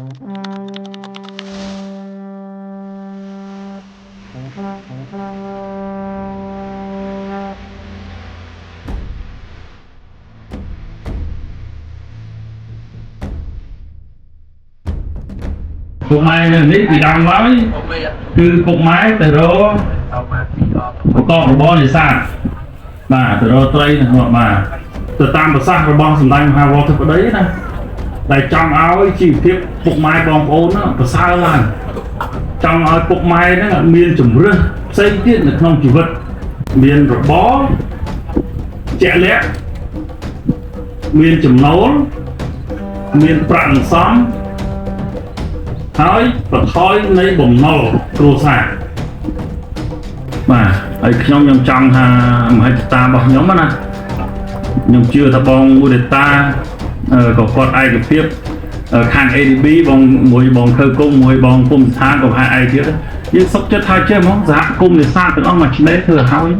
ពុកម៉ែនេះពីដើមឡើយគឺពុកម៉ែទៅរកប្រកបរបរនេសាទបាទទៅរកត្រីបាទទៅតាមប្រសាសន៍របស់សម្ដេចមហាវរធិបតីណាតែចង់ឲ្យជីវភាពពុកម៉ែបងប្អូនប្រសើរឡើងចង់ឲ្យពុកម៉ែហ្នឹងមានជំរឿនផ្សេងទៀតនៅក្នុងជីវិតមានរបរជាក់លាក់មានចំណូលមានប្រាក់សន្សំហើយបន្ថយនៃបំណុលគ្រួសារបាទហើយខ្ញុំចង់ថាមហិច្ឆតារបស់ខ្ញុំណាខ្ញុំជឿថាបងមូដេតាក៏គាត់ឯកភាពខាង ADB បងមួយបងខើគុំមួយបងភូមិស្ថានក៏ហាក់ឯកទៀតយើងសុខចិត្តថាចេះហ្មងសហគមន៍នេសាទទាំងអស់មួយឆ្នេរធ្វើឲ្យ